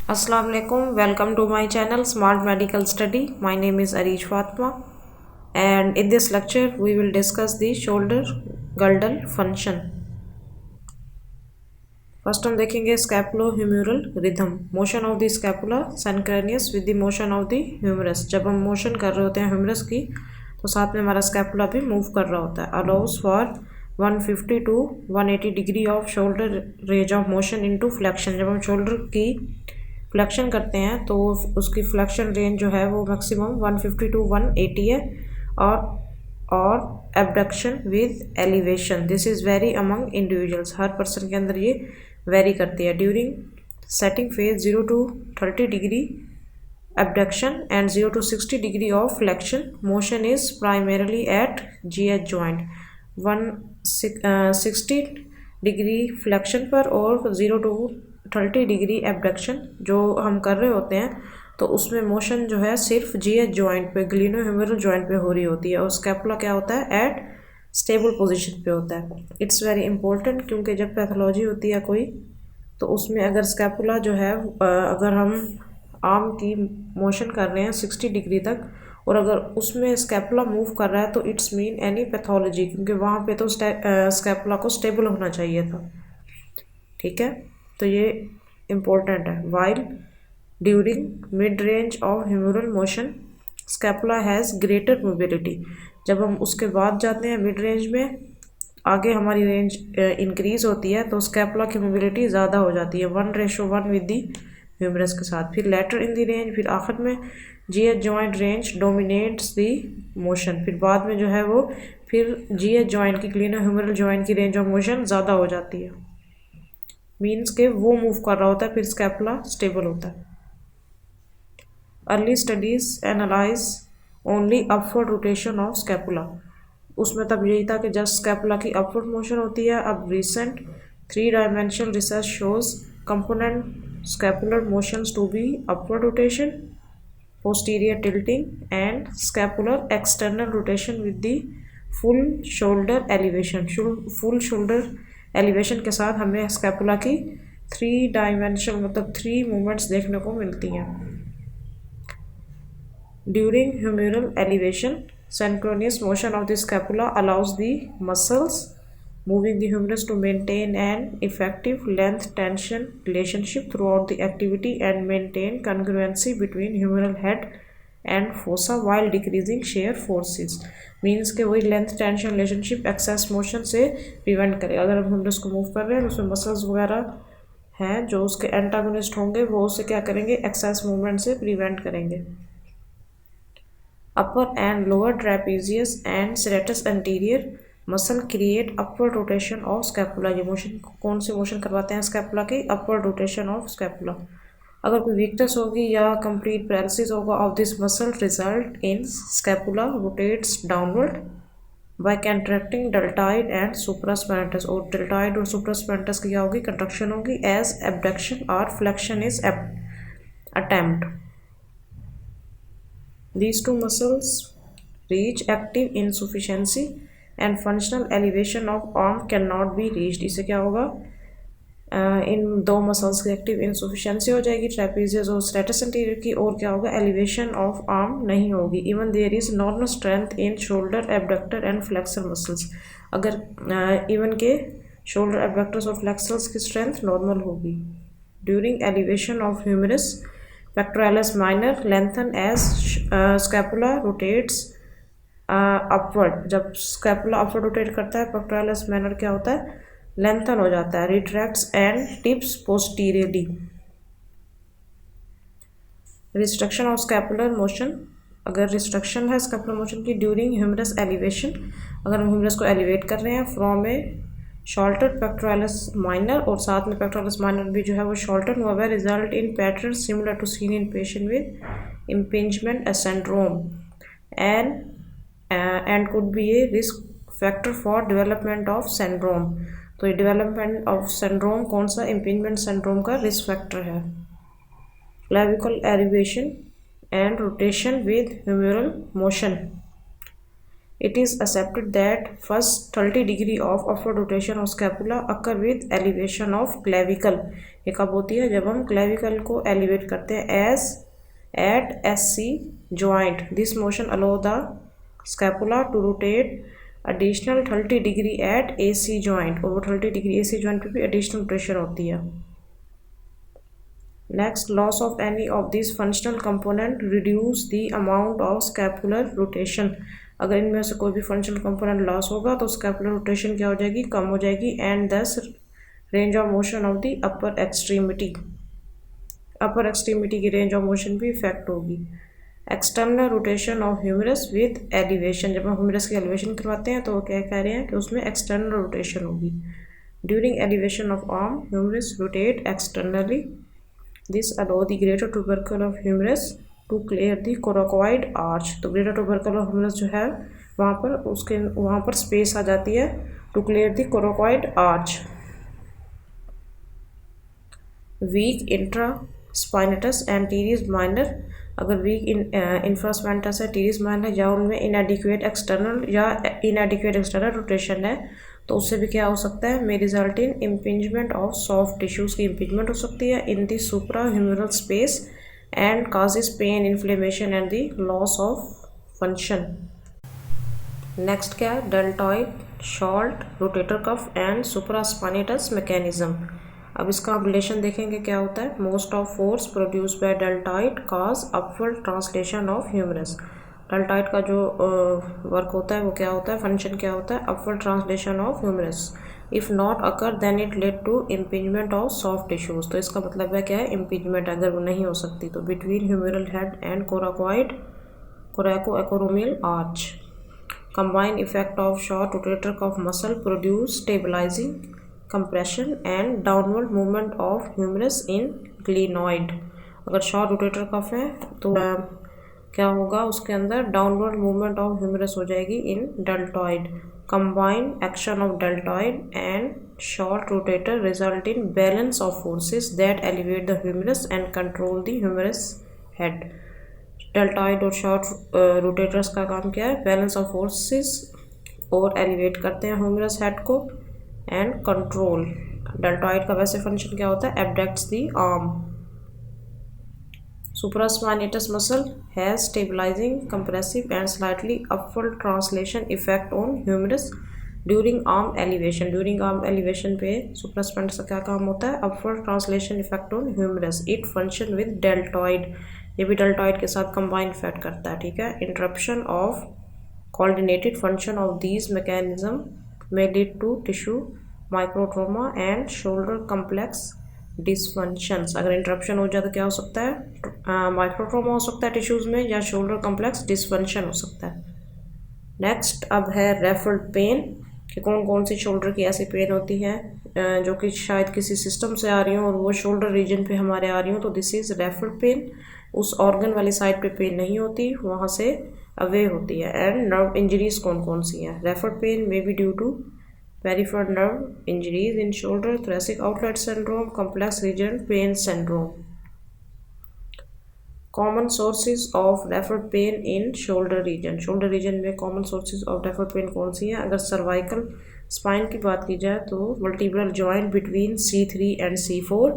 Assalamu alaikum. Welcome to my channel Smart Medical Study. My name is Arish Fatma, and in this lecture we will discuss the shoulder girdle function. First हम देखेंगे scapulohumeral rhythm, motion of the scapula synchronous with the motion of the humerus. जब हम motion कर रहे होते हैं humerus की तो साथ में हमारा scapula भी move कर रहा होता है. Allows for 150 to 180 degree of shoulder range of motion into flexion. जब हम shoulder की फ्लेक्शन करते हैं तो उसकी फ्लेक्शन रेंज जो है वो मैक्सिमम 150 टू 180 है और abduction with elevation. This is very among individuals. Her person के अंदर ये वेरी करती है. During setting phase 0 to 30 degree abduction and 0 to 60 degree of flexion. Motion is primarily at GH joint. 160 degree flexion पर और 0 to 30 degree abduction जो हम कर रहे होते हैं तो उसमें मोशन जो है सिर्फ GH जॉइंट पे, ग्लिनोह्यूमेरल जॉइंट पे हो रही होती है और स्कैपुला क्या होता है एट स्टेबल पोजीशन पे होता है. इट्स वेरी इंपॉर्टेंट क्योंकि जब पैथोलॉजी होती है कोई तो उसमें अगर स्कैपुला जो है अगर हम आर्म की मोशन कर रहे हैं 60 डिग्री तक और अगर उसमें स्कैपुला मूव कर रहा है तो इट्स मीन एनी पैथोलॉजी, क्योंकि वहाँ पे तो स्कैपुला को स्टेबल होना चाहिए था. ठीक है, तो ये इम्पोर्टेंट है. While during mid range of humeral motion scapula has greater mobility. जब हम उसके बाद जाते हैं मिड रेंज में, आगे हमारी रेंज इंक्रीज होती है तो स्कैपुला की मोबिलिटी ज़्यादा हो जाती है 1:1 विद दी ह्यूमरस के साथ. फिर लेटर इन दी रेंज, फिर आखिर में GH जॉइंट रेंज डोमिनेट्स दी मोशन. फिर बाद में जो है वो फिर GH जॉइंट की ग्लिनोह्यूमेरल जॉइंट की रेंज ऑफ मोशन ज़्यादा हो जाती है. मीन्स के वो मूव कर रहा होता है, फिर स्कैपुला स्टेबल होता है. Early studies analyse only upward rotation of scapula. उसमें तब यही था कि जस्ट स्कैपुला की अपवर्ड मोशन होती है. अब recent 3 dimensional research shows component scapular motions to be upward rotation, posterior tilting and scapular external rotation with the full shoulder elevation. full shoulder elevation के साथ हमें स्कैपुला की 3 डायमेंशनल मतलब 3 movements देखने को मिलती हैं. During humeral elevation, synchronous motion of the scapula allows the muscles moving the humerus to maintain an effective length-tension relationship throughout the activity and maintain congruency between humeral head and fossa while decreasing shear forces. Means के वही length tension relationship excess motion से prevent करे. अगर हम humerus को move कर रहे हैं तो उसमें मसल्स वगैरह हैं जो उसके एंटागोनिस्ट होंगे, वो उससे क्या करेंगे, एक्सेस मूवमेंट से प्रिवेंट करेंगे. Upper and lower trapezius and serratus anterior muscle create upward rotation of scapula. ये मोशन कौन से मोशन करवाते हैं स्कैपुला की, अपवर्ड रोटेशन ऑफ स्कैपुला. अगर कोई वीकनेस होगी या कंप्लीट पैरालिसिस होगा of this muscle result in scapula rotates downward by contracting deltoid and supraspinatus. और डेल्टॉइड और सुप्रास्पाइनेटस की क्या होगी, कंट्रक्शन होगी एज एबडक्शन और flexion is attempt. These two muscles reach active insufficiency and functional elevation of arm cannot be reached. इससे क्या होगा, इन दो मसल्स की एक्टिव इंसुफिशेंसी हो जाएगी ट्रेपेजियस और स्ट्रेटस एंटीरियर की, और क्या होगा, एलिवेशन ऑफ आर्म नहीं होगी. Even there is normal strength in shoulder abductor and flexor muscles. अगर इवन के शोल्डर एबडक्टर्स और फ्लेक्सर्स की स्ट्रेंथ नॉर्मल होगी. During elevation of humerus pectoralis minor lengthen as scapula rotates upward. जब scapula upward rotate करता है pectoralis minor क्या होता है, lengthen हो जाता है. retracts and tips posteriorly. restriction of scapular motion. अगर restriction है scapular motion की during humerus elevation, अगर हम humerus को elevate कर रहे हैं from a शॉल्टर पेक्टोरालिस माइनर और साथ में पेक्टोरालिस माइनर भी जो है वो शॉल्टर हुआ है, result in pattern similar to seen in patient with impingement syndrome and could be a risk factor for development of syndrome. तो ये डेवलपमेंट ऑफ सिंड्रोम कौन सा, इम्पिंजमेंट सिंड्रोम का रिस्क फैक्टर है. Clavicle elevation and rotation with humeral motion. It is accepted that first 30 degree of upward rotation of scapula occur with elevation of clavicle. ये कब होती है? जब हम clavicle को elevate करते हैं as at SC joint. This motion allow the scapula to rotate additional 30 degree at AC joint. और वो 30 degree AC joint पे भी additional rotation होती है. Next, loss of any of these functional component reduce the amount of scapular rotation. अगर इनमें से कोई भी फंक्शनल कंपोनेंट लॉस होगा तो स्कैपुलर रोटेशन क्या हो जाएगी? कम हो जाएगी. And this range of motion of the upper extremity की रेंज ऑफ मोशन भी इफेक्ट होगी. External rotation of humerus with elevation. जब हम ह्यूमरस की एलिवेशन करवाते हैं तो वो क्या कह रहे हैं कि उसमें एक्सटर्नल रोटेशन होगी. During elevation of arm humerus rotate externally. This allow the greater tubercle of humerus to clear the coracoid arch. तो ग्रेटर ट्यूबरकल ऑफ ह्यूमरस जो है वहाँ पर स्पेस आ जाती है to clear the coracoid arch. Weak infraspinatus and teres minor. अगर weak infraspinatus है, टीरिस माइनर या उनमें इनएडिक्वेट एक्सटर्नल रोटेशन है तो उससे भी क्या हो सकता है? May result in impingement of soft tissues की इम्पिंजमेंट हो सकती है in the supra humeral space and causes pain, inflammation and the loss of function. Next क्या है? Deltoid, short, rotator cuff and supraspinatus mechanism. अब इसका हम रिलेशन देखेंगे क्या होता है. Most of force produce by deltoid cause upward translation of humerus. Deltoid का जो वर्क होता है वो क्या होता है? फंक्शन क्या होता है? Upward translation of humerus. If not occur then it lead to impingement of soft tissues. तो इसका मतलब है क्या है? इम्पिंजमेंट अगर वो नहीं हो सकती तो between humeral head and coracoacromial arch. Combined effect of short rotator cuff muscle produce stabilising compression and downward movement of humerus in glenoid. अगर शॉर्ट रोटेटर कफ है तो क्या होगा? उसके अंदर डाउनवर्ड मूवमेंट ऑफ ह्यूमरस हो जाएगी in deltoid. Combined action of deltoid and short rotator result in balance of forces that elevate the humerus and control the humerus head. Deltoid और short rotators का काम क्या है? बैलेंस ऑफ फोर्सेस और elevate करते हैं ह्यूमरस हेड को and control. Deltoid का वैसे फंक्शन क्या होता है? Abducts the arm. Supraspinatus muscle has stabilising, compressive and slightly upward translation effect on humerus during arm elevation. During arm elevation पे सुप्रास्पाइनेटस का क्या काम होता है? Upward translation effect on humerus. It function with deltoid. ये भी deltoid के साथ कंबाइंड इफेक्ट करता है. ठीक है. Interruption of coordinated function of these mechanism may lead to tissue microtrauma and shoulder complex dysfunctions. अगर इंटरप्शन हो जाए तो क्या हो सकता है? माइक्रोट्रोमा हो सकता है टिश्यूज़ में या शोल्डर कम्प्लेक्स डिसफंक्शन हो सकता है. नेक्स्ट अब है रेफर्ड पेन कि कौन कौन सी शोल्डर की ऐसी पेन होती है जो कि शायद किसी सिस्टम से आ रही हो और वो शोल्डर रीजन पे हमारे आ रही हो. तो दिस इज़ रेफर्ड पेन. उस ऑर्गन वाली साइड पे पेन नहीं होती, वहाँ से अवे होती है. एंड नर्व इंजरीज कौन कौन सी हैं? Referred pain may be due to peripheral nerve injuries in shoulder, thoracic outlet syndrome, complex region pain syndrome. Common sources of referred pain in shoulder region. Shoulder region में common sources of referred pain कौन सी हैं? अगर cervical spine की बात की जाए तो vertebral joint between C3 and C4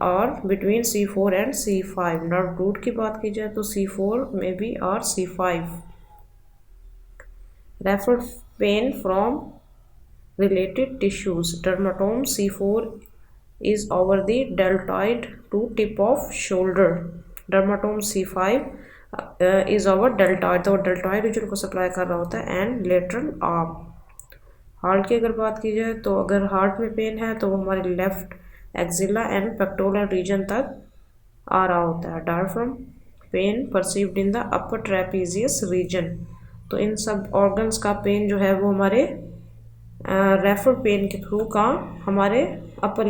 और between C4 and C5. Nerve root की बात की जाए तो C4 में भी और C5. Referred pain from related tissues. Dermatome C4 is over the deltoid to tip of shoulder. Dermatome C5 is over deltoid. तो deltoid रीजन को सप्लाई कर रहा होता है एंड लेटरल आर्म. हार्ट की अगर बात की जाए तो अगर हार्ट में पेन है तो वो हमारे left axilla and pectoral region तक आ रहा होता है. Diaphragm pain perceived in the upper trapezius region. तो इन सब ऑर्गन्स का पेन जो है वो हमारे रेफर्ड पेन के थ्रू का हमारे अपर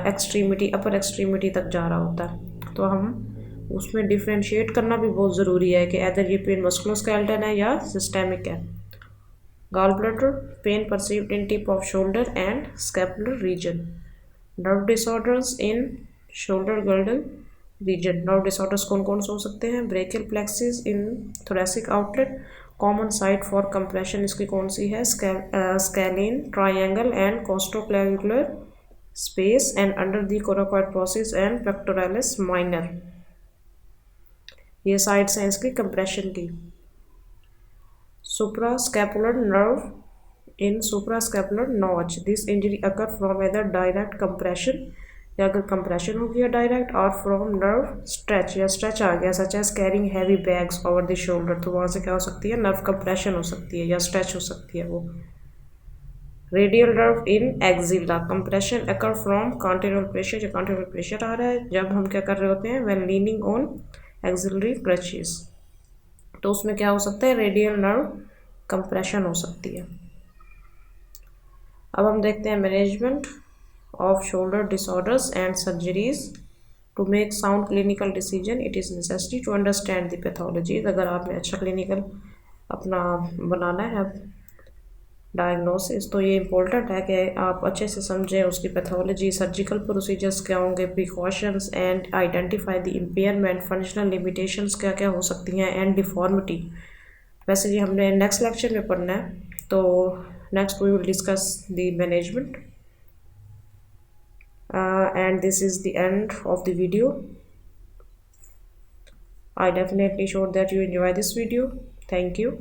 एक्सट्रीमिटी तक जा रहा होता है. तो हम उसमें डिफ्रेंशिएट करना भी बहुत ज़रूरी है कि अदर ये पेन मस्कुलोस्केलेटल है या सिस्टेमिक है. Gall bladder pain perceived in tip of shoulder and scapular region. Nerve disorders in shoulder girdle region. Nerve disorders कौन कौन से हो सकते हैं? Brachial plexus in thoracic outlet, common site for compression इसकी कौन सी है? Scalene triangle and costoclavicular space and under the coracoid process and pectoralis minor, ये साइड्स हैं इसकी कंप्रेशन की। Suprascapular nerve in suprascapular notch, this injury occur from either direct compression, या अगर कंप्रेशन हो गया डायरेक्ट, और फ्रॉम नर्व स्ट्रेच, या स्ट्रेच आ गया such as carrying heavy bags over the shoulder, तो वहाँ से क्या हो सकती है? नर्व कंप्रेशन हो सकती है या स्ट्रेच हो सकती है वो। Radial nerve in axilla, compression occur from continual pressure, या कॉन्टिन्यूअल प्रेशर आ रहा है जब हम क्या कर रहे होते हैं? When leaning on axillary crutches, तो उसमें क्या हो सकता है? रेडियल नर्व कंप्रेशन हो सकती है। अब हम देखते हैं management of shoulder disorders and surgeries. To make sound clinical decision, it is necessary to understand the pathology. अगर आपने अच्छा क्लिनिकल अपना बनाना है डायग्नोसिस, तो ये इम्पोर्टेंट है कि आप अच्छे से समझें उसकी पैथोलॉजी, सर्जिकल प्रोसीजर्स क्या होंगे, precautions, and identify the impairment, functional limitations क्या क्या हो सकती हैं, एंड डिफॉर्मिटी। वैसे ये हमने नेक्स्ट लेक्चर में पढ़ना है, तो next we will discuss the management. And this is the end of the video. I definitely sure that you enjoy this video. Thank you.